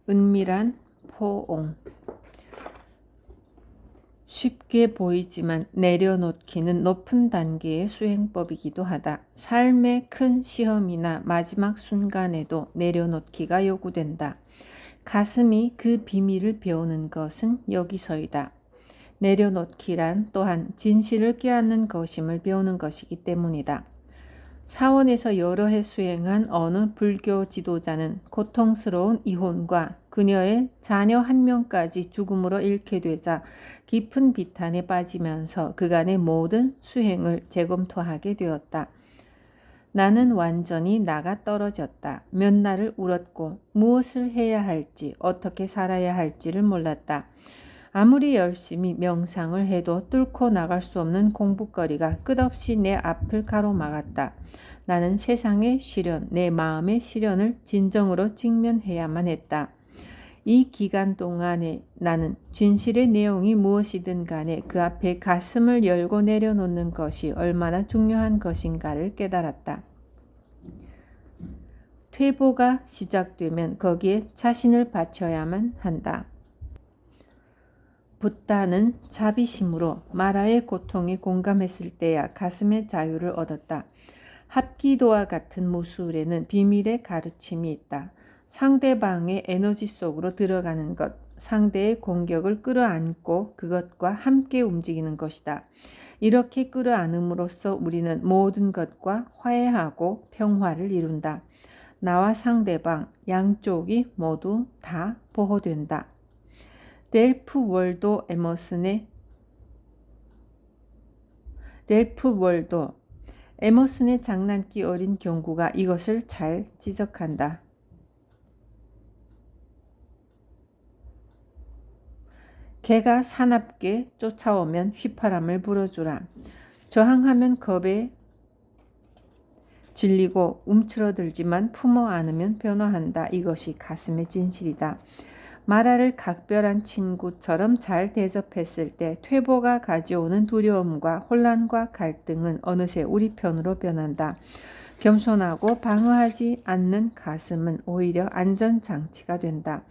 은밀한 포옹. 쉽게 보이지만 내려놓기는 높은 단계의 수행법이기도 하다. 삶의 큰 시험이나 마지막 순간에도 내려놓기가 요구된다. 가슴이 그 비밀을 배우는 것은 여기서이다. 내려놓기란 또한 진실을 깨닫는 것임을 배우는 것이기 때문이다. 사원에서 여러 해 수행한 어느 불교 지도자는 고통스러운 이혼과 그녀의 자녀 한 명까지 죽음으로 잃게 되자 깊은 비탄에 빠지면서 그간의 모든 수행을 재검토하게 되었다. 나는 완전히 나가 떨어졌다. 몇 날을 울었고 무엇을 해야 할지 어떻게 살아야 할지를 몰랐다. 아무리 열심히 명상을 해도 뚫고 나갈 수 없는 공부거리가 끝없이 내 앞을 가로막았다. 나는 세상의 시련, 내 마음의 시련을 진정으로 직면해야만 했다. 이 기간 동안에 나는 진실의 내용이 무엇이든 간에 그 앞에 가슴을 열고 내려놓는 것이 얼마나 중요한 것인가를 깨달았다. 퇴보가 시작되면 거기에 자신을 바쳐야만 한다. 붓다는 자비심으로 마라의 고통에 공감했을 때야 가슴의 자유를 얻었다. 합기도와 같은 무술에는 비밀의 가르침이 있다. 상대방의 에너지 속으로 들어가는 것, 상대의 공격을 끌어안고 그것과 함께 움직이는 것이다. 이렇게 끌어안음으로써 우리는 모든 것과 화해하고 평화를 이룬다. 나와 상대방, 양쪽이 모두 다 보호된다. 렐프 월도 에머슨의 장난기 어린 경구가 이것을 잘 지적한다. 개가 사납게 쫓아오면 휘파람을 불어주라. 저항하면 겁에 질리고 움츠러들지만 품어 안으면 변화한다. 이것이 가슴의 진실이다. 마라를 각별한 친구처럼 잘 대접했을 때 퇴보가 가져오는 두려움과 혼란과 갈등은 어느새 우리 편으로 변한다. 겸손하고 방어하지 않는 가슴은 오히려 안전장치가 된다.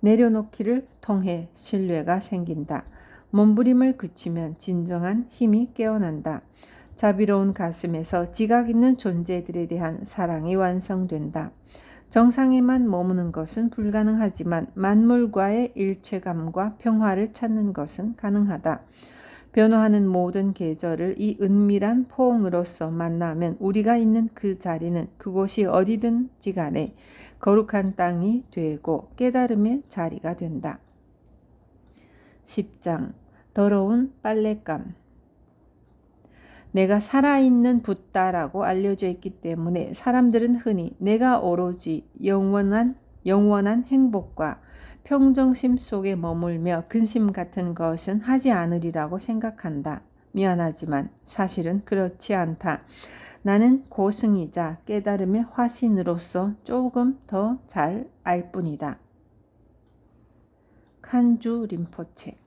내려놓기를 통해 신뢰가 생긴다. 몸부림을 그치면 진정한 힘이 깨어난다. 자비로운 가슴에서 지각 있는 존재들에 대한 사랑이 완성된다. 정상에만 머무는 것은 불가능하지만 만물과의 일체감과 평화를 찾는 것은 가능하다. 변화하는 모든 계절을 이 은밀한 포옹으로서 만나면 우리가 있는 그 자리는 그곳이 어디든지 간에 거룩한 땅이 되고 깨달음의 자리가 된다. 10장 더러운 빨랫감. 내가 살아있는 붓다라고 알려져 있기 때문에 사람들은 흔히 내가 오로지 영원한 행복과 평정심 속에 머물며 근심 같은 것은 하지 않으리라고 생각한다. 미안하지만 사실은 그렇지 않다. 나는 고승이자 깨달음의 화신으로서 조금 더 잘 알 뿐이다. 칸주 림포체.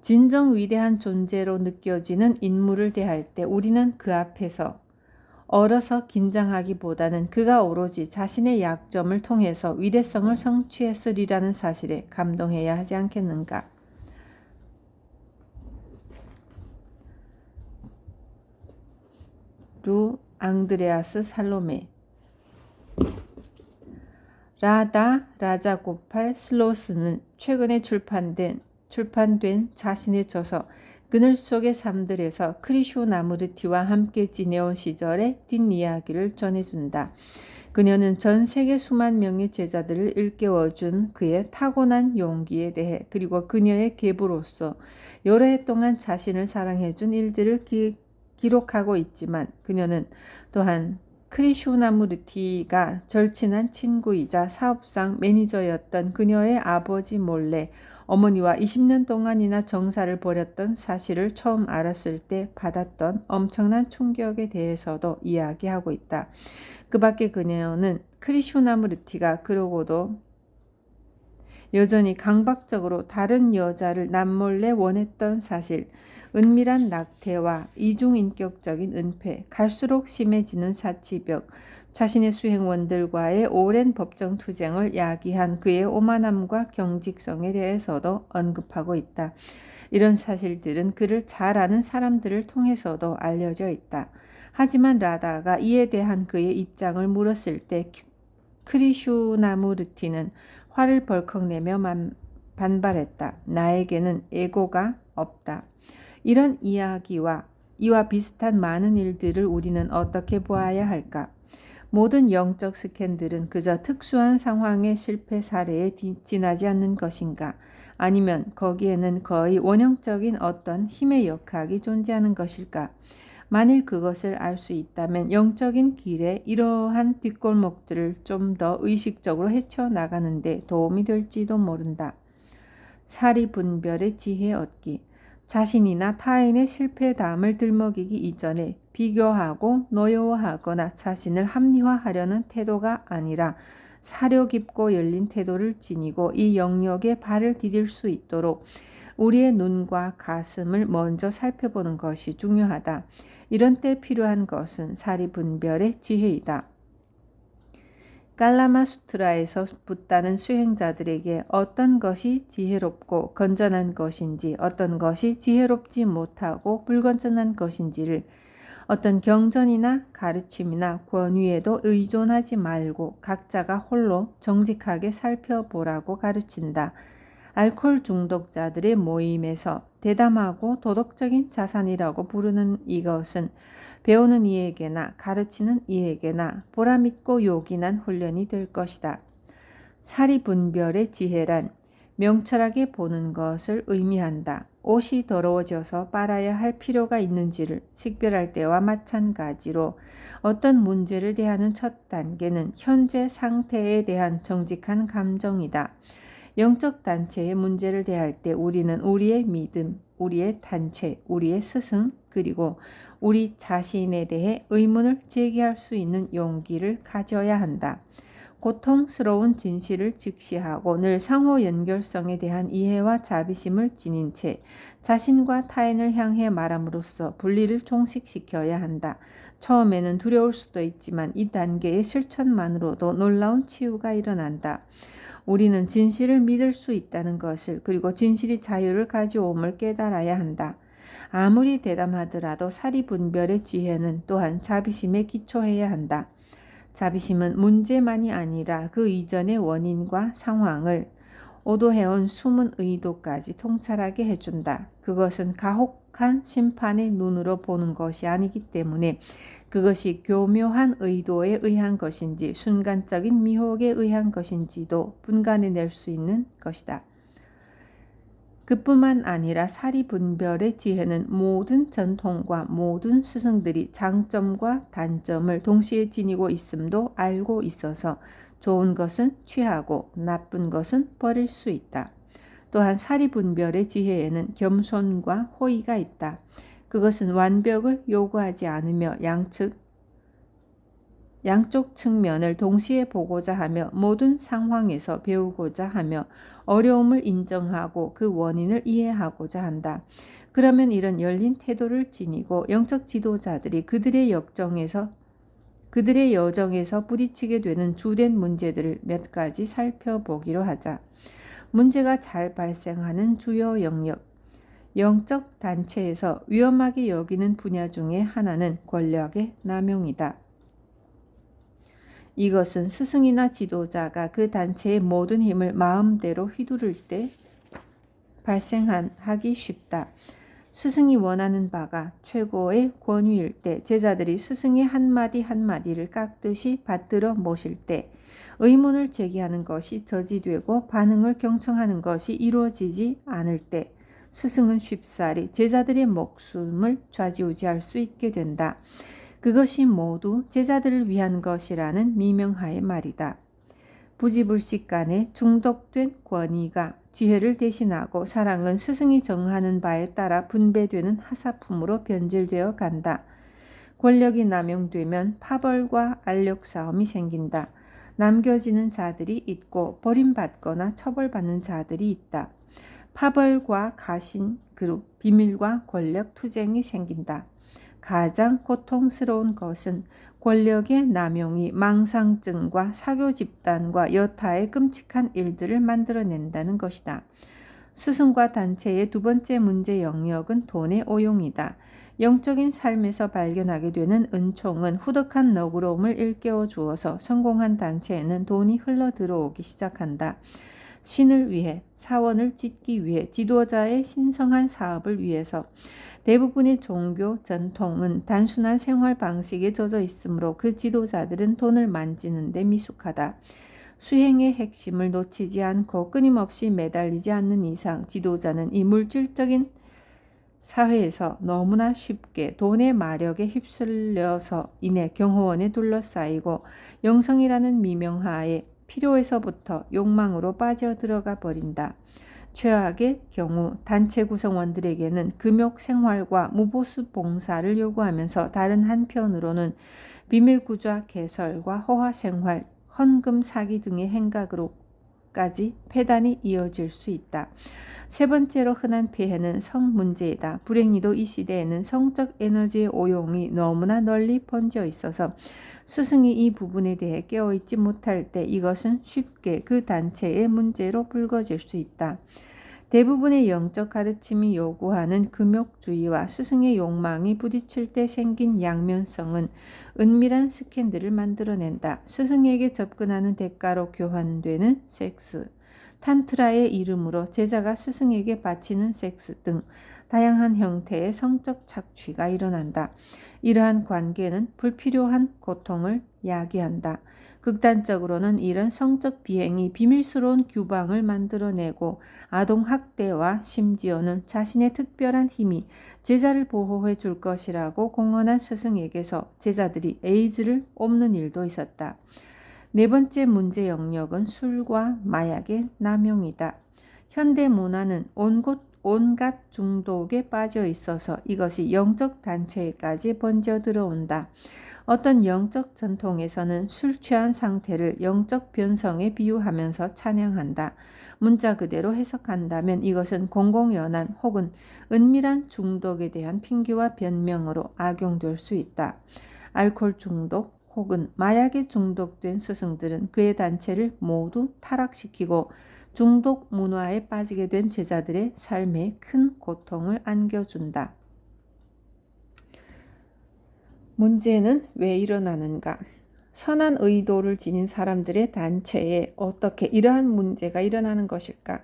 진정 위대한 존재로 느껴지는 인물을 대할 때 우리는 그 앞에서 얼어서 긴장하기보다는 그가 오로지 자신의 약점을 통해서 위대성을 성취했으리라는 사실에 감동해야 하지 않겠는가. 루 앙드레아스 살로메. 라자고팔 슬로스는 최근에 출판된 자신의 저서 그늘 속의 삶들에서 크리슈나무르티와 함께 지내온 시절의 뒷이야기를 전해준다. 그녀는 전 세계 수만 명의 제자들을 일깨워준 그의 타고난 용기에 대해 그리고 그녀의 계부로서 여러 해 동안 자신을 사랑해준 일들을 기록하고 있지만 그녀는 또한 크리슈나무르티가 절친한 친구이자 사업상 매니저였던 그녀의 아버지 몰래 어머니와 20년 동안이나 정사를 벌였던 사실을 처음 알았을 때 받았던 엄청난 충격에 대해서도 이야기하고 있다. 그 밖에 그녀는 크리슈나무르티가 그러고도 여전히 강박적으로 다른 여자를 남몰래 원했던 사실, 은밀한 낙태와 이중인격적인 은폐, 갈수록 심해지는 사치벽, 자신의 수행원들과의 오랜 법정 투쟁을 야기한 그의 오만함과 경직성에 대해서도 언급하고 있다. 이런 사실들은 그를 잘 아는 사람들을 통해서도 알려져 있다. 하지만 라다가 이에 대한 그의 입장을 물었을 때 크리슈나무르티는 화를 벌컥 내며 반발했다. 나에게는 에고가 없다. 이런 이야기와 이와 비슷한 많은 일들을 우리는 어떻게 보아야 할까? 모든 영적 스캔들은 그저 특수한 상황의 실패 사례에 지나지 않는 것인가? 아니면 거기에는 거의 원형적인 어떤 힘의 역학이 존재하는 것일까? 만일 그것을 알 수 있다면 영적인 길에 이러한 뒷골목들을 좀 더 의식적으로 헤쳐나가는데 도움이 될지도 모른다. 사리분별의 지혜 얻기. 자신이나 타인의 실패담을 들먹이기 이전에 비교하고 노여워하거나 자신을 합리화하려는 태도가 아니라 사려 깊고 열린 태도를 지니고 이 영역에 발을 디딜 수 있도록 우리의 눈과 가슴을 먼저 살펴보는 것이 중요하다. 이런 때 필요한 것은 사리분별의 지혜이다. 깔라마수트라에서 붓다는 수행자들에게 어떤 것이 지혜롭고 건전한 것인지, 어떤 것이 지혜롭지 못하고 불건전한 것인지를 어떤 경전이나 가르침이나 권위에도 의존하지 말고 각자가 홀로 정직하게 살펴보라고 가르친다. 알코올 중독자들의 모임에서 대담하고 도덕적인 자산이라고 부르는 이것은 배우는 이에게나 가르치는 이에게나 보람있고 요긴한 훈련이 될 것이다. 사리분별의 지혜란 명철하게 보는 것을 의미한다. 옷이 더러워져서 빨아야 할 필요가 있는지를 식별할 때와 마찬가지로 어떤 문제를 대하는 첫 단계는 현재 상태에 대한 정직한 감정이다. 영적 단체의 문제를 대할 때 우리는 우리의 믿음, 우리의 단체, 우리의 스승, 그리고 우리 자신에 대해 의문을 제기할 수 있는 용기를 가져야 한다. 고통스러운 진실을 직시하고 늘 상호 연결성에 대한 이해와 자비심을 지닌 채 자신과 타인을 향해 말함으로써 분리를 종식시켜야 한다. 처음에는 두려울 수도 있지만 이 단계의 실천만으로도 놀라운 치유가 일어난다. 우리는 진실을 믿을 수 있다는 것을, 그리고 진실이 자유를 가져옴을 깨달아야 한다. 아무리 대담하더라도 사리분별의 지혜는 또한 자비심에 기초해야 한다. 자비심은 문제만이 아니라 그 이전의 원인과 상황을 오도해온 숨은 의도까지 통찰하게 해준다. 그것은 가혹한 심판의 눈으로 보는 것이 아니기 때문에 그것이 교묘한 의도에 의한 것인지 순간적인 미혹에 의한 것인지도 분간해낼 수 있는 것이다. 그뿐만 아니라 사리분별의 지혜는 모든 전통과 모든 스승들이 장점과 단점을 동시에 지니고 있음도 알고 있어서 좋은 것은 취하고 나쁜 것은 버릴 수 있다. 또한 사리분별의 지혜에는 겸손과 호의가 있다. 그것은 완벽을 요구하지 않으며 양쪽 측면을 동시에 보고자 하며 모든 상황에서 배우고자 하며 어려움을 인정하고 그 원인을 이해하고자 한다. 그러면 이런 열린 태도를 지니고 영적 지도자들이 그들의 여정에서 부딪히게 되는 주된 문제들을 몇 가지 살펴보기로 하자. 문제가 잘 발생하는 주요 영역. 영적 단체에서 위험하게 여기는 분야 중에 하나는 권력의 남용이다. 이것은 스승이나 지도자가 그 단체의 모든 힘을 마음대로 휘두를 때 발생하기 쉽다. 스승이 원하는 바가 최고의 권위일 때, 제자들이 스승의 한마디 한마디를 깎듯이 받들어 모실 때, 의문을 제기하는 것이 저지되고 반응을 경청하는 것이 이루어지지 않을 때, 스승은 쉽사리 제자들의 목숨을 좌지우지할 수 있게 된다. 그것이 모두 제자들을 위한 것이라는 미명하의 말이다. 부지불식 간에 중독된 권위가 지혜를 대신하고 사랑은 스승이 정하는 바에 따라 분배되는 하사품으로 변질되어 간다. 권력이 남용되면 파벌과 알력 싸움이 생긴다. 남겨지는 자들이 있고 버림받거나 처벌받는 자들이 있다. 파벌과 가신, 그룹, 비밀과 권력 투쟁이 생긴다. 가장 고통스러운 것은 권력의 남용이 망상증과 사교 집단과 여타의 끔찍한 일들을 만들어낸다는 것이다. 스승과 단체의 두 번째 문제 영역은 돈의 오용이다. 영적인 삶에서 발견하게 되는 은총은 후덕한 너그러움을 일깨워 주어서 성공한 단체에는 돈이 흘러 들어오기 시작한다. 신을 위해, 사원을 짓기 위해, 지도자의 신성한 사업을 위해서. 대부분의 종교 전통은 단순한 생활 방식에 젖어 있으므로 그 지도자들은 돈을 만지는 데 미숙하다. 수행의 핵심을 놓치지 않고 끊임없이 매달리지 않는 이상 지도자는 이 물질적인 사회에서 너무나 쉽게 돈의 마력에 휩쓸려서 인해 경호원에 둘러싸이고 영성이라는 미명하에 필요에서부터 욕망으로 빠져 들어가 버린다. 최악의 경우 단체 구성원들에게는 금욕 생활과 무보수 봉사를 요구하면서 다른 한편으로는 비밀구좌 개설과 허화 생활, 헌금 사기 등의 행각으로까지 폐단이 이어질 수 있다. 세 번째로 흔한 폐해는 성 문제이다. 불행히도 이 시대에는 성적 에너지의 오용이 너무나 널리 번져 있어서 스승이 이 부분에 대해 깨어있지 못할 때 이것은 쉽게 그 단체의 문제로 불거질 수 있다. 대부분의 영적 가르침이 요구하는 금욕주의와 스승의 욕망이 부딪힐 때 생긴 양면성은 은밀한 스캔들을 만들어낸다. 스승에게 접근하는 대가로 교환되는 섹스, 탄트라의 이름으로 제자가 스승에게 바치는 섹스 등 다양한 형태의 성적 착취가 일어난다. 이러한 관계는 불필요한 고통을 야기한다. 극단적으로는 이런 성적 비행이 비밀스러운 규방을 만들어내고 아동학대와 심지어는 자신의 특별한 힘이 제자를 보호해 줄 것이라고 공언한 스승에게서 제자들이 에이즈를 옮는 일도 있었다. 네 번째 문제 영역은 술과 마약의 남용이다. 현대 문화는 온갖 중독에 빠져 있어서 이것이 영적 단체에까지 번져 들어온다. 어떤 영적 전통에서는 술 취한 상태를 영적 변성에 비유하면서 찬양한다. 문자 그대로 해석한다면 이것은 공공연한 혹은 은밀한 중독에 대한 핑계와 변명으로 악용될 수 있다. 알코올 중독 혹은 마약에 중독된 스승들은 그의 단체를 모두 타락시키고 중독 문화에 빠지게 된 제자들의 삶에 큰 고통을 안겨준다. 문제는 왜 일어나는가? 선한 의도를 지닌 사람들의 단체에 어떻게 이러한 문제가 일어나는 것일까?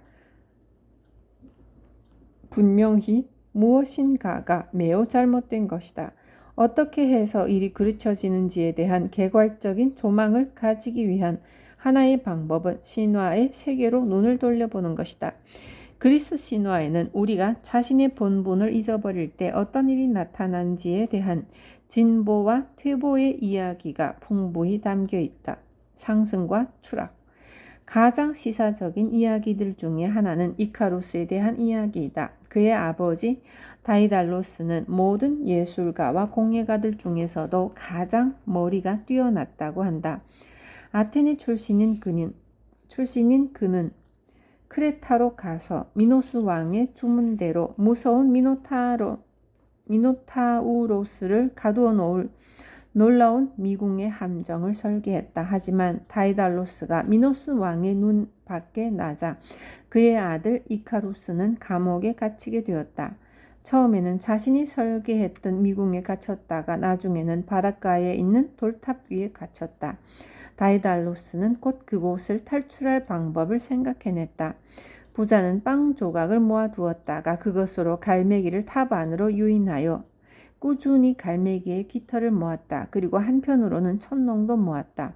분명히 무엇인가가 매우 잘못된 것이다. 어떻게 해서 일이 그르쳐지는지에 대한 개괄적인 조망을 가지기 위한 하나의 방법은 신화의 세계로 눈을 돌려보는 것이다. 그리스 신화에는 우리가 자신의 본분을 잊어버릴 때 어떤 일이 나타난지에 대한 진보와 퇴보의 이야기가 풍부히 담겨 있다. 상승과 추락. 가장 시사적인 이야기들 중에 하나는 이카루스에 대한 이야기이다. 그의 아버지 다이달로스는 모든 예술가와 공예가들 중에서도 가장 머리가 뛰어났다고 한다. 아테네 출신인 그는 크레타로 가서 미노스 왕의 주문대로 무서운 미노타우로스를 가두어 놓을 놀라운 미궁의 함정을 설계했다. 하지만 다이달로스가 미노스 왕의 눈 밖에 나자 그의 아들 이카루스는 감옥에 갇히게 되었다. 처음에는 자신이 설계했던 미궁에 갇혔다가 나중에는 바닷가에 있는 돌탑 위에 갇혔다. 다이달로스는 곧 그곳을 탈출할 방법을 생각해냈다. 부자는 빵 조각을 모아두었다가 그것으로 갈매기를 탑 안으로 유인하여 꾸준히 갈매기의 깃털을 모았다. 그리고 한편으로는 촛농도 모았다.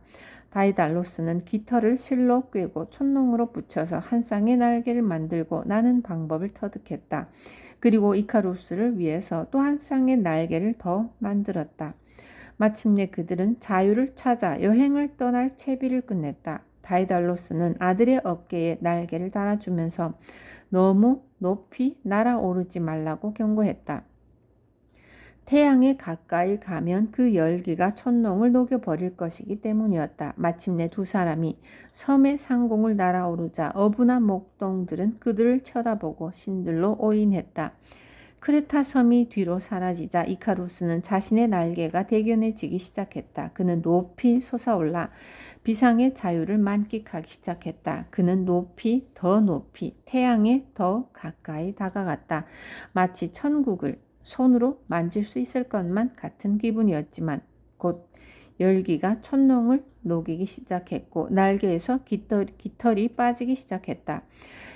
다이달로스는 깃털을 실로 꿰고 촛농으로 붙여서 한 쌍의 날개를 만들고 나는 방법을 터득했다. 그리고 이카루스를 위해서 또 한 쌍의 날개를 더 만들었다. 마침내 그들은 자유를 찾아 여행을 떠날 채비를 끝냈다. 다이달로스는 아들의 어깨에 날개를 달아주면서 너무 높이 날아오르지 말라고 경고했다. 태양에 가까이 가면 그 열기가 촛농을 녹여버릴 것이기 때문이었다. 마침내 두 사람이 섬의 상공을 날아오르자 어부나 목동들은 그들을 쳐다보고 신들로 오인했다. 크레타 섬이 뒤로 사라지자 이카루스는 자신의 날개가 대견해지기 시작했다. 그는 높이 솟아올라 비상의 자유를 만끽하기 시작했다. 그는 높이 더 높이 태양에 더 가까이 다가갔다. 마치 천국을 손으로 만질 수 있을 것만 같은 기분이었지만 곧 열기가 촛농을 녹이기 시작했고 날개에서 깃털이 빠지기 시작했다.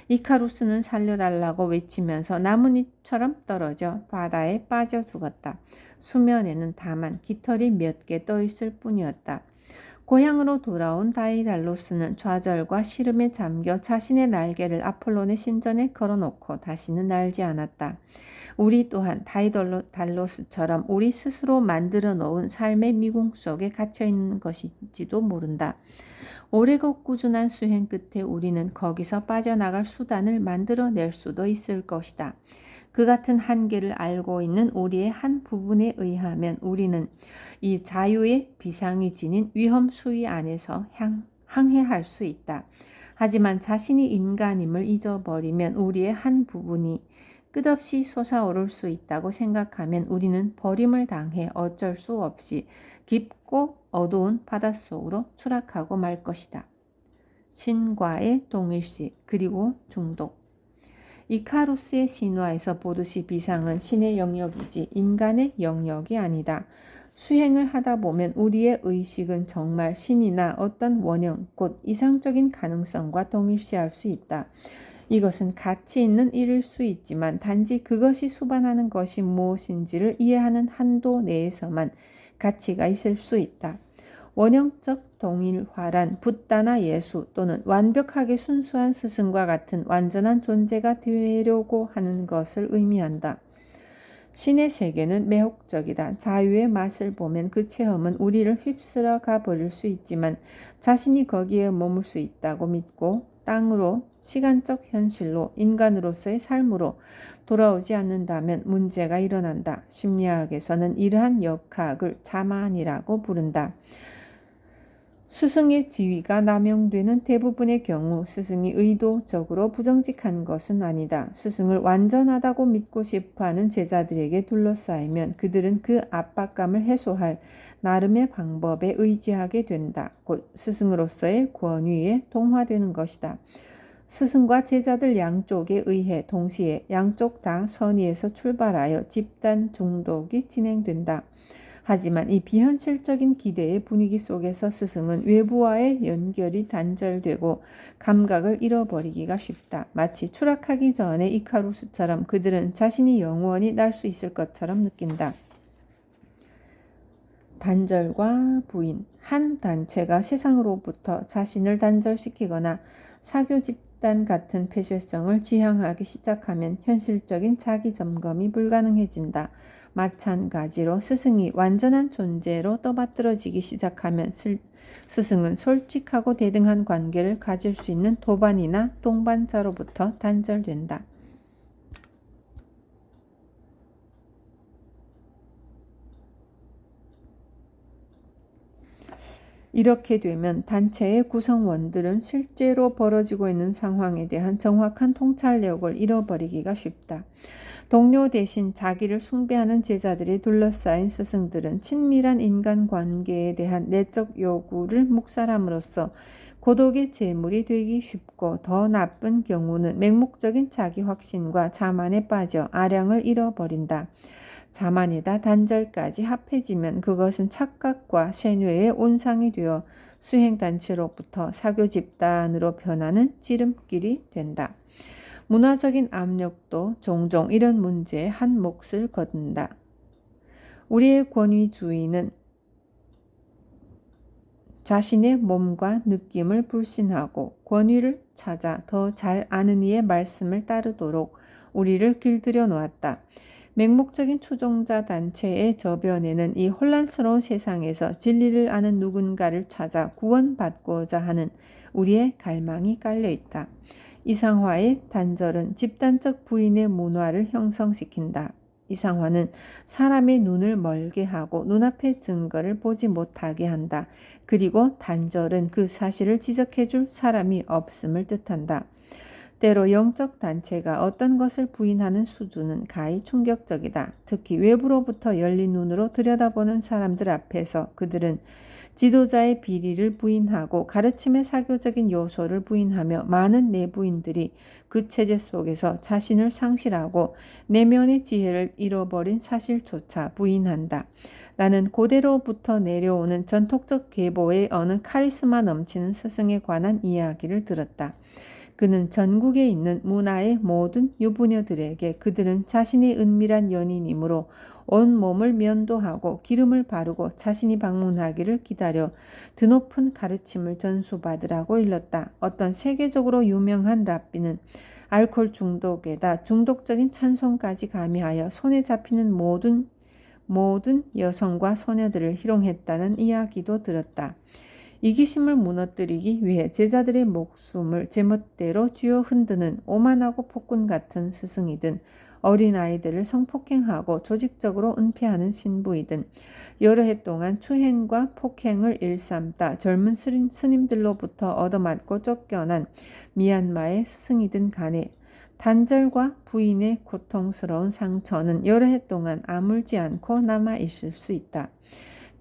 이카루스는 살려달라고 외치면서 나뭇잎처럼 떨어져 바다에 빠져 죽었다. 수면에는 다만 깃털이 몇 개 떠 있을 뿐이었다. 고향으로 돌아온 다이달로스는 좌절과 시름에 잠겨 자신의 날개를 아폴론의 신전에 걸어놓고 다시는 날지 않았다. 우리 또한 다이달로스처럼 우리 스스로 만들어 놓은 삶의 미궁 속에 갇혀 있는 것인지도 모른다. 오래고 꾸준한 수행 끝에 우리는 거기서 빠져나갈 수단을 만들어낼 수도 있을 것이다. 그 같은 한계를 알고 있는 우리의 한 부분에 의하면 우리는 이 자유의 비상이 지닌 위험 수위 안에서 항해할 수 있다. 하지만 자신이 인간임을 잊어버리면 우리의 한 부분이 끝없이 솟아오를 수 있다고 생각하면 우리는 버림을 당해 어쩔 수 없이 깊고 어두운 바닷속으로 추락하고 말 것이다. 신과의 동일시 그리고 중독. 이카루스의 신화에서 보듯이 비상은 신의 영역이지 인간의 영역이 아니다. 수행을 하다 보면 우리의 의식은 정말 신이나 어떤 원형, 곧 이상적인 가능성과 동일시할 수 있다. 이것은 가치 있는 일일 수 있지만 단지 그것이 수반하는 것이 무엇인지를 이해하는 한도 내에서만 가치가 있을 수 있다. 원형적 동일화란 붓다나 예수 또는 완벽하게 순수한 스승과 같은 완전한 존재가 되려고 하는 것을 의미한다. 신의 세계는 매혹적이다. 자유의 맛을 보면 그 체험은 우리를 휩쓸어 가버릴 수 있지만 자신이 거기에 머물 수 있다고 믿고 땅으로 시간적 현실로 인간으로서의 삶으로 돌아오지 않는다면 문제가 일어난다. 심리학에서는 이러한 역학을 자만이라고 부른다. 스승의 지위가 남용되는 대부분의 경우 스승이 의도적으로 부정직한 것은 아니다. 스승을 완전하다고 믿고 싶어하는 제자들에게 둘러싸이면 그들은 그 압박감을 해소할 나름의 방법에 의지하게 된다. 곧 스승으로서의 권위에 동화되는 것이다. 스승과 제자들 양쪽에 의해 동시에 양쪽 다 선의에서 출발하여 집단 중독이 진행된다. 하지만 이 비현실적인 기대의 분위기 속에서 스승은 외부와의 연결이 단절되고 감각을 잃어버리기가 쉽다. 마치 추락하기 전에 이카루스처럼 그들은 자신이 영원히 날 수 있을 것처럼 느낀다. 단절과 부인. 한 단체가 세상으로부터 자신을 단절시키거나 사교 집단 같은 폐쇄성을 지향하기 시작하면 현실적인 자기 점검이 불가능해진다. 마찬가지로 스승이 완전한 존재로 떠받들어지기 시작하면 스승은 솔직하고 대등한 관계를 가질 수 있는 도반이나 동반자로부터 단절된다. 이렇게 되면 단체의 구성원들은 실제로 벌어지고 있는 상황에 대한 정확한 통찰력을 잃어버리기가 쉽다. 동료 대신 자기를 숭배하는 제자들이 둘러싸인 스승들은 친밀한 인간관계에 대한 내적 요구를 묵살함으로써 고독의 제물이 되기 쉽고 더 나쁜 경우는 맹목적인 자기 확신과 자만에 빠져 아량을 잃어버린다. 자만에다 단절까지 합해지면 그것은 착각과 쇠뇌의 온상이 되어 수행단체로부터 사교 집단으로 변하는 지름길이 된다. 문화적인 압력도 종종 이런 문제에 한 몫을 거둔다. 우리의 권위주의는 자신의 몸과 느낌을 불신하고 권위를 찾아 더 잘 아는 이의 말씀을 따르도록 우리를 길들여 놓았다. 맹목적인 추종자 단체의 저변에는 이 혼란스러운 세상에서 진리를 아는 누군가를 찾아 구원받고자 하는 우리의 갈망이 깔려 있다. 이상화의 단절은 집단적 부인의 문화를 형성시킨다. 이상화는 사람의 눈을 멀게 하고 눈앞의 증거를 보지 못하게 한다. 그리고 단절은 그 사실을 지적해 줄 사람이 없음을 뜻한다. 때로 영적 단체가 어떤 것을 부인하는 수준은 가히 충격적이다. 특히 외부로부터 열린 눈으로 들여다보는 사람들 앞에서 그들은 지도자의 비리를 부인하고 가르침의 사교적인 요소를 부인하며 많은 내부인들이 그 체제 속에서 자신을 상실하고 내면의 지혜를 잃어버린 사실조차 부인한다. 나는 고대로부터 내려오는 전통적 계보의 어느 카리스마 넘치는 스승에 관한 이야기를 들었다. 그는 전국에 있는 문화의 모든 유부녀들에게 그들은 자신의 은밀한 연인이므로 온 몸을 면도하고 기름을 바르고 자신이 방문하기를 기다려 드높은 가르침을 전수받으라고 일렀다. 어떤 세계적으로 유명한 랍비는 알코올 중독에다 중독적인 찬송까지 가미하여 손에 잡히는 모든 여성과 소녀들을 희롱했다는 이야기도 들었다. 이기심을 무너뜨리기 위해 제자들의 목숨을 제멋대로 쥐어 흔드는 오만하고 폭군 같은 스승이든 어린아이들을 성폭행하고 조직적으로 은폐하는 신부이든 여러 해 동안 추행과 폭행을 일삼다 젊은 스님들로부터 얻어맞고 쫓겨난 미얀마의 스승이든 간에 단절과 부인의 고통스러운 상처는 여러 해 동안 아물지 않고 남아 있을 수 있다.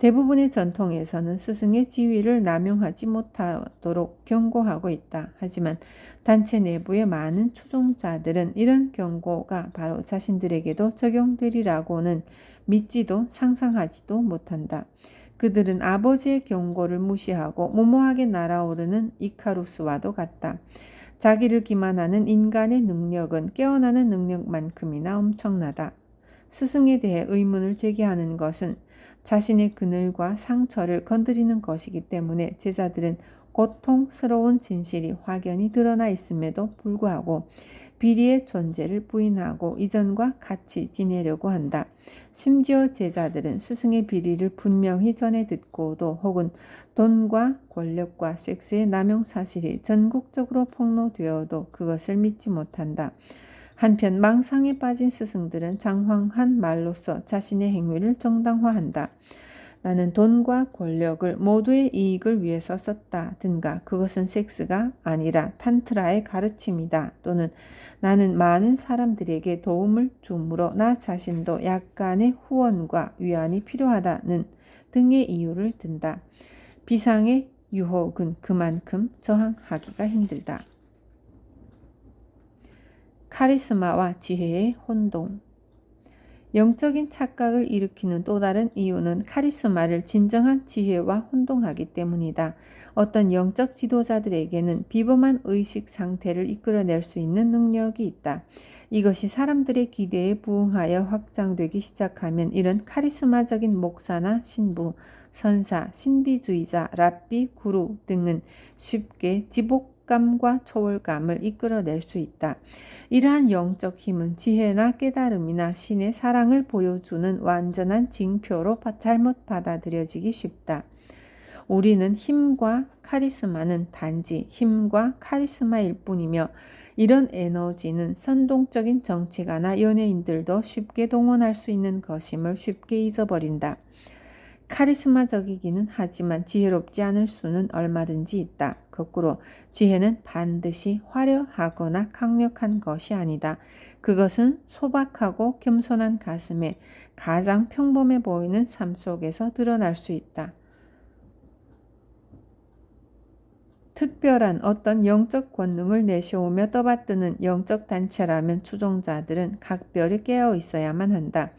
대부분의 전통에서는 스승의 지위를 남용하지 못하도록 경고하고 있다. 하지만 단체 내부의 많은 추종자들은 이런 경고가 바로 자신들에게도 적용되리라고는 믿지도 상상하지도 못한다. 그들은 아버지의 경고를 무시하고 무모하게 날아오르는 이카루스와도 같다. 자기를 기만하는 인간의 능력은 깨어나는 능력만큼이나 엄청나다. 스승에 대해 의문을 제기하는 것은 자신의 그늘과 상처를 건드리는 것이기 때문에 제자들은 고통스러운 진실이 확연히 드러나 있음에도 불구하고 비리의 존재를 부인하고 이전과 같이 지내려고 한다. 심지어 제자들은 스승의 비리를 분명히 전해 듣고도 혹은 돈과 권력과 섹스의 남용 사실이 전국적으로 폭로되어도 그것을 믿지 못한다. 한편 망상에 빠진 스승들은 장황한 말로써 자신의 행위를 정당화한다. 나는 돈과 권력을 모두의 이익을 위해서 썼다든가 그것은 섹스가 아니라 탄트라의 가르침이다. 또는 나는 많은 사람들에게 도움을 줌으로 나 자신도 약간의 후원과 위안이 필요하다는 등의 이유를 든다. 비상의 유혹은 그만큼 저항하기가 힘들다. 카리스마와 지혜의 혼동. 영적인 착각을 일으키는 또 다른 이유는 카리스마를 진정한 지혜와 혼동하기 때문이다. 어떤 영적 지도자들에게는 비범한 의식 상태를 이끌어낼 수 있는 능력이 있다. 이것이 사람들의 기대에 부응하여 확장되기 시작하면 이런 카리스마적인 목사나 신부, 선사, 신비주의자, 랍비, 구루 등은 쉽게 지복감과 초월감을 이끌어낼 수 있다. 이러한 영적 힘은 지혜나 깨달음이나 신의 사랑을 보여주는 완전한 징표로 잘못 받아들여지기 쉽다. 우리는 힘과 카리스마는 단지 힘과 카리스마일 뿐이며 이런 에너지는 선동적인 정치가나 연예인들도 쉽게 동원할 수 있는 것임을 쉽게 잊어버린다. 카리스마적이기는 하지만 지혜롭지 않을 수는 얼마든지 있다. 거꾸로 지혜는 반드시 화려하거나 강력한 것이 아니다. 그것은 소박하고 겸손한 가슴에 가장 평범해 보이는 삶 속에서 드러날 수 있다. 특별한 어떤 영적 권능을 내세우며 떠받드는 영적 단체라면 추종자들은 각별히 깨어 있어야만 한다.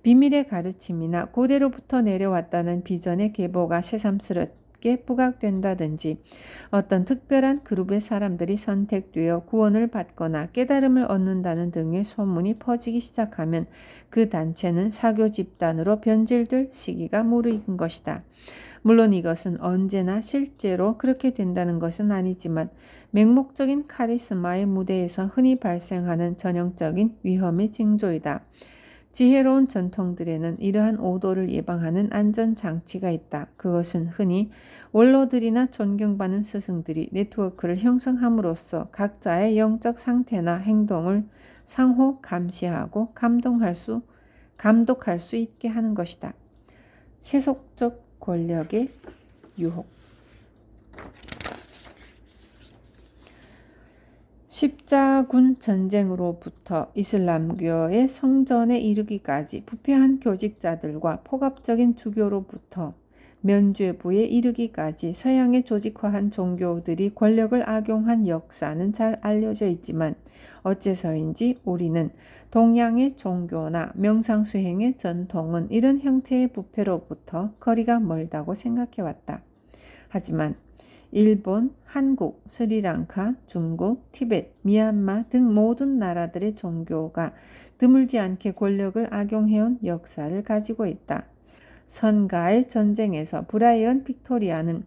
비밀의 가르침이나 고대로부터 내려왔다는 비전의 계보가 새삼스럽게 부각된다든지 어떤 특별한 그룹의 사람들이 선택되어 구원을 받거나 깨달음을 얻는다는 등의 소문이 퍼지기 시작하면 그 단체는 사교 집단으로 변질될 시기가 무르익은 것이다. 물론 이것은 언제나 실제로 그렇게 된다는 것은 아니지만 맹목적인 카리스마의 무대에서 흔히 발생하는 전형적인 위험의 징조이다. 지혜로운 전통들에는 이러한 오도를 예방하는 안전장치가 있다. 그것은 흔히 원로들이나 존경받는 스승들이 네트워크를 형성함으로써 각자의 영적 상태나 행동을 상호 감시하고 감독할 수 있게 하는 것이다. 세속적 권력의 유혹. 십자군 전쟁으로부터 이슬람교의 성전에 이르기까지 부패한 교직자들과 폭압적인 주교로부터 면죄부에 이르기까지 서양의 조직화한 종교들이 권력을 악용한 역사는 잘 알려져 있지만 어째서인지 우리는 동양의 종교나 명상수행의 전통은 이런 형태의 부패로부터 거리가 멀다고 생각해왔다. 하지만 일본, 한국, 스리랑카, 중국, 티베트, 미얀마 등 모든 나라들의 종교가 드물지 않게 권력을 악용해온 역사를 가지고 있다. 선가의 전쟁에서 브라이언 빅토리아는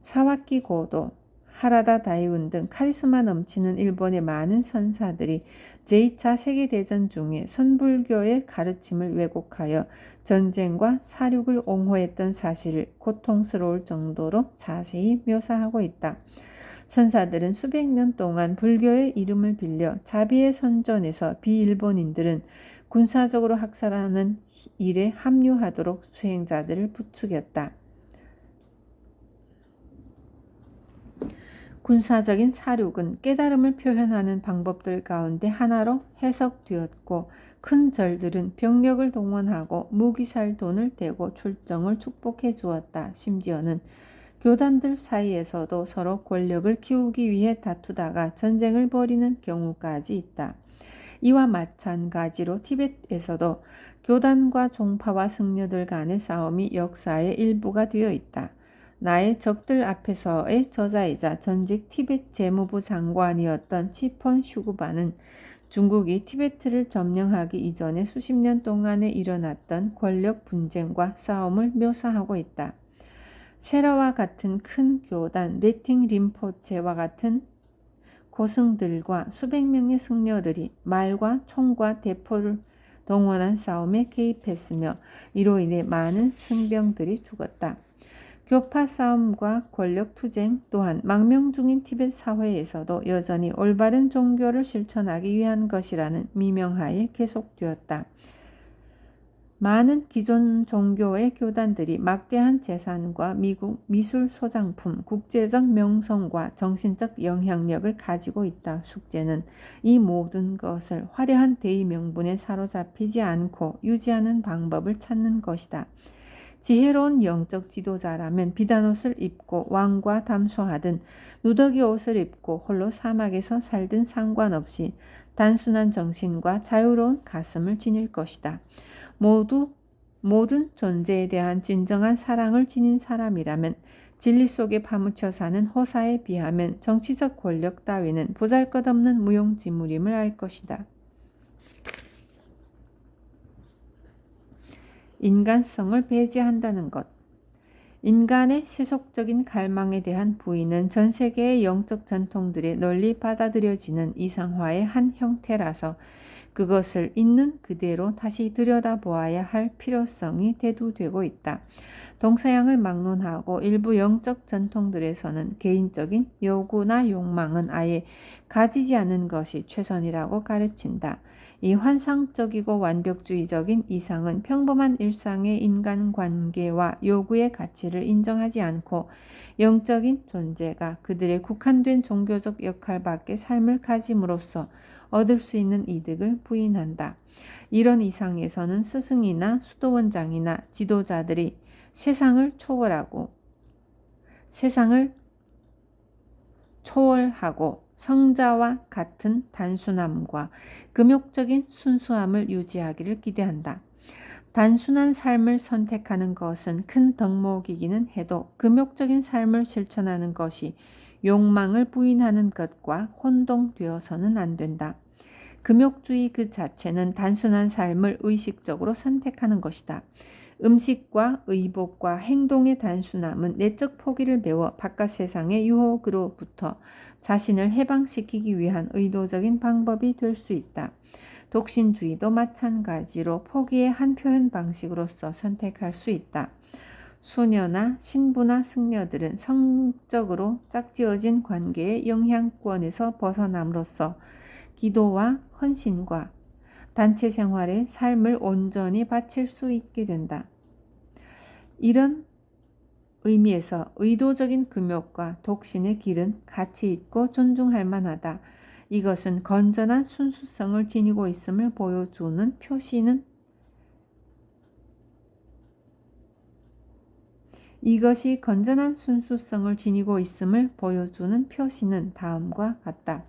사와키 고도, 하라다 다이운 등 카리스마 넘치는 일본의 많은 선사들이 제2차 세계대전 중에 선불교의 가르침을 왜곡하여 전쟁과 사륙을 옹호했던 사실을 고통스러울 정도로 자세히 묘사하고 있다. 선사들은 수백 년 동안 불교의 이름을 빌려 자비의 선전에서 비일본인들은 군사적으로 학살하는 일에 합류하도록 수행자들을 부추겼다. 군사적인 사륙은 깨달음을 표현하는 방법들 가운데 하나로 해석되었고 큰 절들은 병력을 동원하고 무기 살 돈을 대고 출정을 축복해 주었다. 심지어는 교단들 사이에서도 서로 권력을 키우기 위해 다투다가 전쟁을 벌이는 경우까지 있다. 이와 마찬가지로 티베트에서도 교단과 종파와 승려들 간의 싸움이 역사의 일부가 되어 있다. 나의 적들 앞에서의 저자이자 전직 티베트 재무부 장관이었던 치폰 슈구바는 중국이 티베트를 점령하기 이전에 수십 년 동안에 일어났던 권력 분쟁과 싸움을 묘사하고 있다. 세라와 같은 큰 교단, 레팅 림포체와 같은 고승들과 수백 명의 승려들이 말과 총과 대포를 동원한 싸움에 개입했으며 이로 인해 많은 승병들이 죽었다. 교파 싸움과 권력 투쟁 또한 망명 중인 티벳 사회에서도 여전히 올바른 종교를 실천하기 위한 것이라는 미명하에 계속되었다. 많은 기존 종교의 교단들이 막대한 재산과 미국 미술 소장품, 국제적 명성과 정신적 영향력을 가지고 있다. 숙제는 이 모든 것을 화려한 대의 명분에 사로잡히지 않고 유지하는 방법을 찾는 것이다. 지혜로운 영적 지도자라면 비단옷을 입고 왕과 담소하든 누더기 옷을 입고 홀로 사막에서 살든 상관없이 단순한 정신과 자유로운 가슴을 지닐 것이다. 모든 존재에 대한 진정한 사랑을 지닌 사람이라면 진리 속에 파묻혀 사는 호사에 비하면 정치적 권력 따위는 보잘것없는 무용지물임을 알 것이다. 인간성을 배제한다는 것. 인간의 세속적인 갈망에 대한 부인은 전 세계의 영적 전통들에 널리 받아들여지는 이상화의 한 형태라서 그것을 있는 그대로 다시 들여다보아야 할 필요성이 대두되고 있다. 동서양을 막론하고 일부 영적 전통들에서는 개인적인 요구나 욕망은 아예 가지지 않는 것이 최선이라고 가르친다. 이 환상적이고 완벽주의적인 이상은 평범한 일상의 인간관계와 요구의 가치를 인정하지 않고 영적인 존재가 그들의 국한된 종교적 역할밖에 삶을 가짐으로써 얻을 수 있는 이득을 부인한다. 이런 이상에서는 스승이나 수도원장이나 지도자들이 세상을 초월하고 성자와 같은 단순함과 금욕적인 순수함을 유지하기를 기대한다. 단순한 삶을 선택하는 것은 큰 덕목이기는 해도 금욕적인 삶을 실천하는 것이 욕망을 부인하는 것과 혼동되어서는 안 된다. 금욕주의 그 자체는 단순한 삶을 의식적으로 선택하는 것이다. 음식과 의복과 행동의 단순함은 내적 포기를 메워 바깥 세상의 유혹으로부터 자신을 해방시키기 위한 의도적인 방법이 될 수 있다. 독신주의도 마찬가지로 포기의 한 표현 방식으로서 선택할 수 있다. 수녀나 신부나 승려들은 성적으로 짝지어진 관계의 영향권에서 벗어남으로써 기도와 헌신과 단체 생활에 삶을 온전히 바칠 수 있게 된다. 이런 의미에서 의도적인 금욕과 독신의 길은 가치 있고 존중할 만하다. 이것은 건전한 순수성을 지니고 있음을 보여주는 표시는 이것이 건전한 순수성을 지니고 있음을 보여주는 표시는 다음과 같다.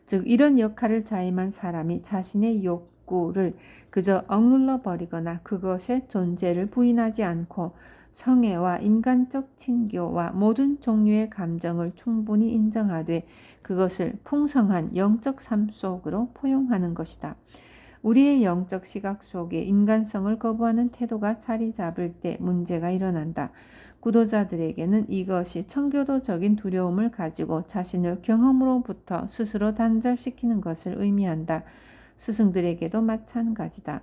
즉 이런 역할을 자임한 사람이 자신의 욕구를 그저 억눌러 버리거나 그것의 존재를 부인하지 않고 성애와 인간적 친교와 모든 종류의 감정을 충분히 인정하되 그것을 풍성한 영적 삶 속으로 포용하는 것이다. 우리의 영적 시각 속에 인간성을 거부하는 태도가 자리 잡을 때 문제가 일어난다. 구도자들에게는 이것이 청교도적인 두려움을 가지고 자신을 경험으로부터 스스로 단절시키는 것을 의미한다. 스승들에게도 마찬가지다.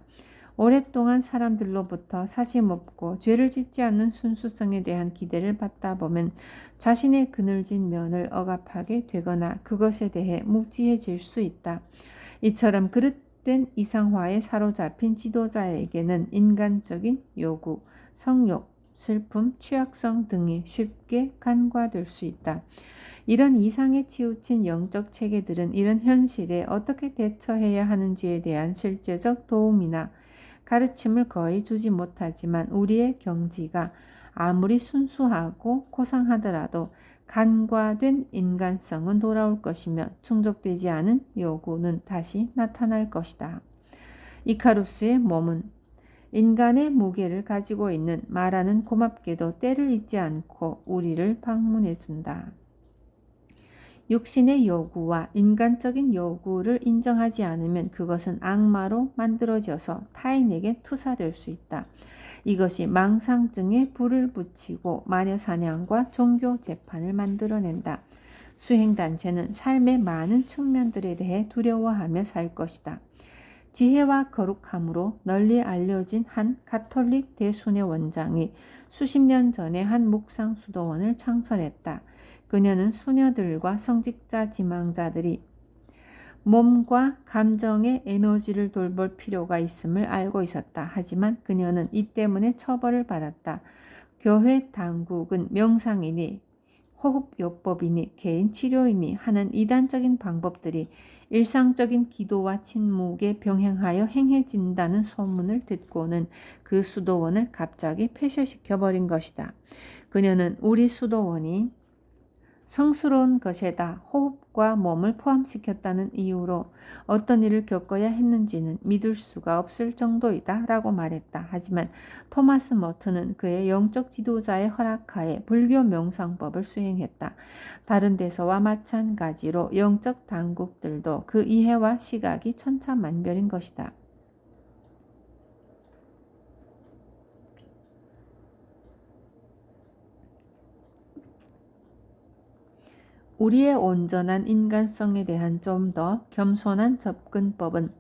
오랫동안 사람들로부터 사심없고 죄를 짓지 않는 순수성에 대한 기대를 받다 보면 자신의 그늘진 면을 억압하게 되거나 그것에 대해 무지해질 수 있다. 이처럼 그릇된 이상화에 사로잡힌 지도자에게는 인간적인 요구, 성욕, 슬픔, 취약성 등이 쉽게 간과될 수 있다. 이런 이상에 치우친 영적 체계들은 이런 현실에 어떻게 대처해야 하는지에 대한 실제적 도움이나 가르침을 거의 주지 못하지만 우리의 경지가 아무리 순수하고 고상하더라도 간과된 인간성은 돌아올 것이며 충족되지 않은 요구는 다시 나타날 것이다. 이카루스의 몸은 인간의 무게를 가지고 있는 마라는 고맙게도 때를 잊지 않고 우리를 방문해준다. 육신의 요구와 인간적인 요구를 인정하지 않으면 그것은 악마로 만들어져서 타인에게 투사될 수 있다. 이것이 망상증에 불을 붙이고 마녀사냥과 종교 재판을 만들어낸다. 수행단체는 삶의 많은 측면들에 대해 두려워하며 살 것이다. 지혜와 거룩함으로 널리 알려진 한 가톨릭 대순회 원장이 수십 년 전에 한 묵상 수도원을 창설했다. 그녀는 수녀들과 성직자 지망자들이 몸과 감정의 에너지를 돌볼 필요가 있음을 알고 있었다. 하지만 그녀는 이 때문에 처벌을 받았다. 교회 당국은 명상이니 호흡요법이니 개인 치료이니 하는 이단적인 방법들이 일상적인 기도와 침묵에 병행하여 행해진다는 소문을 듣고는 그 수도원을 갑자기 폐쇄시켜버린 것이다. 그녀는 우리 수도원이 성스러운 것에다 호흡과 몸을 포함시켰다는 이유로 어떤 일을 겪어야 했는지는 믿을 수가 없을 정도이다 라고 말했다. 하지만 토마스 머튼은 그의 영적 지도자의 허락하에 불교 명상법을 수행했다. 다른 데서와 마찬가지로 영적 당국들도 그 이해와 시각이 천차만별인 것이다. 우리의 온전한 인간성에 대한 좀 더 겸손한 접근법은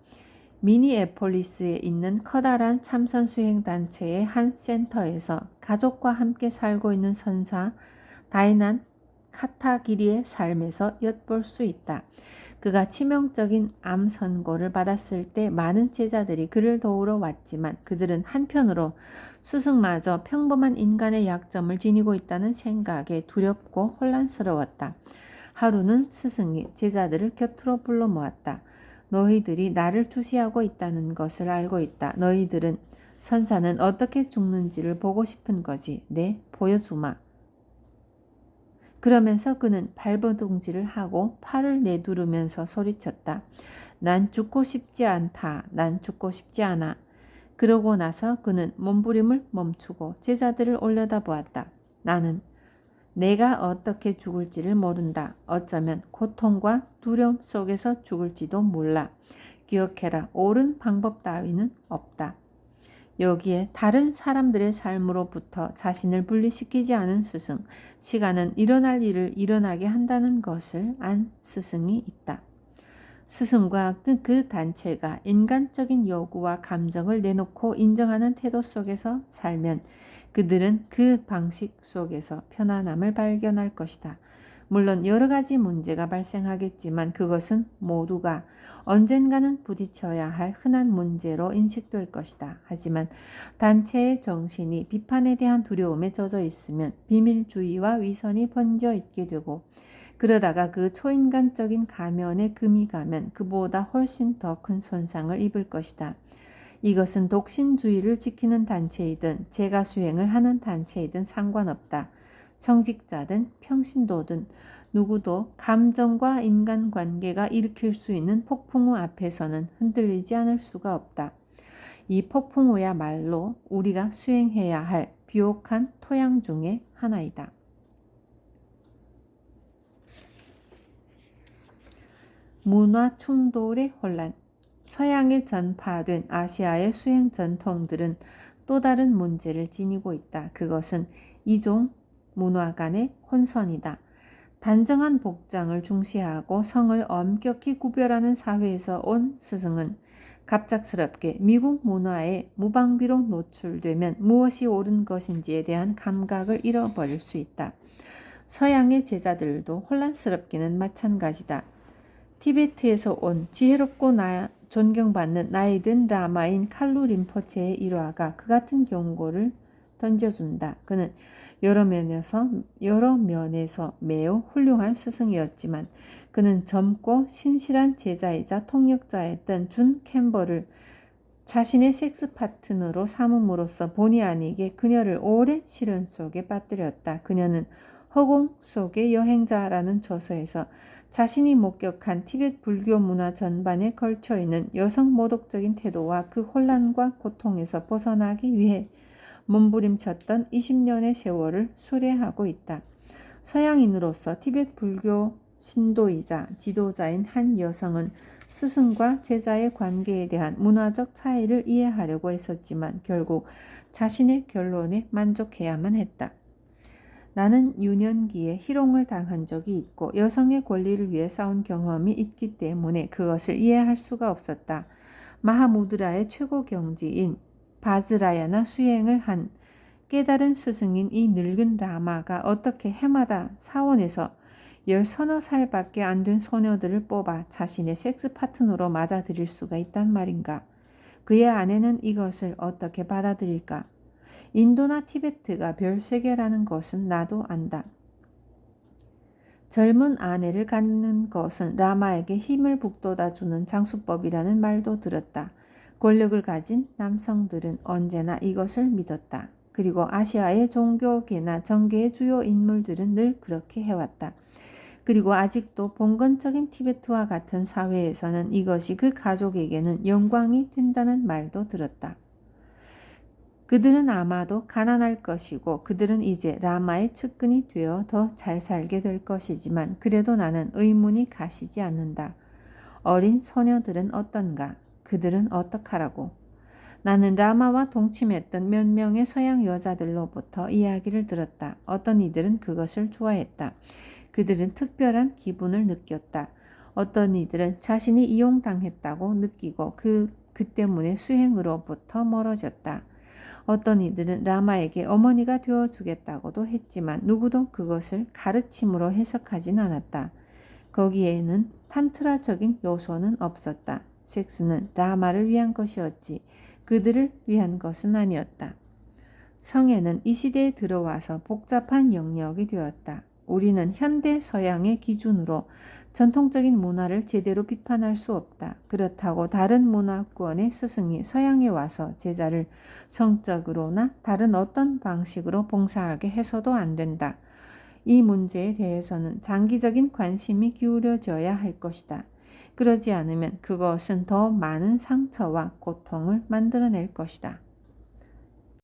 미니애폴리스에 있는 커다란 참선 수행 단체의 한 센터에서 가족과 함께 살고 있는 선사 다이난 카타기리의 삶에서 엿볼 수 있다. 그가 치명적인 암 선고를 받았을 때 많은 제자들이 그를 도우러 왔지만 그들은 한편으로 스승마저 평범한 인간의 약점을 지니고 있다는 생각에 두렵고 혼란스러웠다. 하루는 스승이 제자들을 곁으로 불러 모았다. 너희들이 나를 주시하고 있다는 것을 알고 있다. 너희들은 선사는 어떻게 죽는지를 보고 싶은 거지. 네, 보여주마. 그러면서 그는 발버둥질을 하고 팔을 내두르면서 소리쳤다. 난 죽고 싶지 않다. 난 죽고 싶지 않아. 그러고 나서 그는 몸부림을 멈추고 제자들을 올려다보았다. 나는 내가 어떻게 죽을지를 모른다. 어쩌면 고통과 두려움 속에서 죽을지도 몰라. 기억해라. 옳은 방법 따위는 없다. 여기에 다른 사람들의 삶으로부터 자신을 분리시키지 않은 스승, 시간은 일어날 일을 일어나게 한다는 것을 안 스승이 있다. 스승과 그 단체가 인간적인 요구와 감정을 내놓고 인정하는 태도 속에서 살면 그들은 그 방식 속에서 편안함을 발견할 것이다. 물론 여러 가지 문제가 발생하겠지만 그것은 모두가 언젠가는 부딪혀야 할 흔한 문제로 인식될 것이다. 하지만 단체의 정신이 비판에 대한 두려움에 젖어 있으면 비밀주의와 위선이 번져 있게 되고, 그러다가 그 초인간적인 가면에 금이 가면 그보다 훨씬 더 큰 손상을 입을 것이다. 이것은 독신주의를 지키는 단체이든 제가 수행을 하는 단체이든 상관없다. 성직자든 평신도든 누구도 감정과 인간관계가 일으킬 수 있는 폭풍우 앞에서는 흔들리지 않을 수가 없다. 이 폭풍우야말로 우리가 수행해야 할 비옥한 토양 중의 하나이다. 문화 충돌의 혼란. 서양에 전파된 아시아의 수행 전통들은 또 다른 문제를 지니고 있다. 그것은 이종 문화 간의 혼선이다. 단정한 복장을 중시하고 성을 엄격히 구별하는 사회에서 온 스승은 갑작스럽게 미국 문화에 무방비로 노출되면 무엇이 옳은 것인지에 대한 감각을 잃어버릴 수 있다. 서양의 제자들도 혼란스럽기는 마찬가지다. 티베트에서 온 지혜롭고 존경받는 나이든 라마인 칼루 림포체의 일화가 그 같은 경고를 던져준다. 그는 여러 면에서 매우 훌륭한 스승이었지만 그는 젊고 신실한 제자이자 통역자였던 준 캠버를 자신의 섹스 파트너로 삼음으로써 본의 아니게 그녀를 오랜 시련 속에 빠뜨렸다. 그녀는 허공 속의 여행자라는 저서에서 자신이 목격한 티베트 불교 문화 전반에 걸쳐 있는 여성 모독적인 태도와 그 혼란과 고통에서 벗어나기 위해 몸부림쳤던 20년의 세월을 수레하고 있다. 서양인으로서 티베트 불교 신도이자 지도자인 한 여성은 스승과 제자의 관계에 대한 문화적 차이를 이해하려고 했었지만 결국 자신의 결론에 만족해야만 했다. 나는 유년기에 희롱을 당한 적이 있고 여성의 권리를 위해 싸운 경험이 있기 때문에 그것을 이해할 수가 없었다. 마하무드라의 최고 경지인 바즈라야나 수행을 한 깨달은 스승인 이 늙은 라마가 어떻게 해마다 사원에서 10서너 살밖에 안 된 소녀들을 뽑아 자신의 섹스 파트너로 맞아들일 수가 있단 말인가? 그의 아내는 이것을 어떻게 받아들일까? 인도나 티베트가 별세계라는 것은 나도 안다. 젊은 아내를 갖는 것은 라마에게 힘을 북돋아주는 장수법이라는 말도 들었다. 권력을 가진 남성들은 언제나 이것을 믿었다. 그리고 아시아의 종교계나 정계의 주요 인물들은 늘 그렇게 해왔다. 그리고 아직도 봉건적인 티베트와 같은 사회에서는 이것이 그 가족에게는 영광이 된다는 말도 들었다. 그들은 아마도 가난할 것이고 그들은 이제 라마의 측근이 되어 더 잘 살게 될 것이지만 그래도 나는 의문이 가시지 않는다. 어린 소녀들은 어떤가? 그들은 어떡하라고? 나는 라마와 동침했던 몇 명의 서양 여자들로부터 이야기를 들었다. 어떤 이들은 그것을 좋아했다. 그들은 특별한 기분을 느꼈다. 어떤 이들은 자신이 이용당했다고 느끼고 그 때문에 수행으로부터 멀어졌다. 어떤 이들은 라마에게 어머니가 되어주겠다고도 했지만 누구도 그것을 가르침으로 해석하진 않았다. 거기에는 탄트라적인 요소는 없었다. 섹스는 라마를 위한 것이었지 그들을 위한 것은 아니었다. 성애는 이 시대에 들어와서 복잡한 영역이 되었다. 우리는 현대 서양의 기준으로 전통적인 문화를 제대로 비판할 수 없다. 그렇다고 다른 문화권의 스승이 서양에 와서 제자를 성적으로나 다른 어떤 방식으로 봉사하게 해서도 안 된다. 이 문제에 대해서는 장기적인 관심이 기울여져야 할 것이다. 그러지 않으면 그것은 더 많은 상처와 고통을 만들어낼 것이다.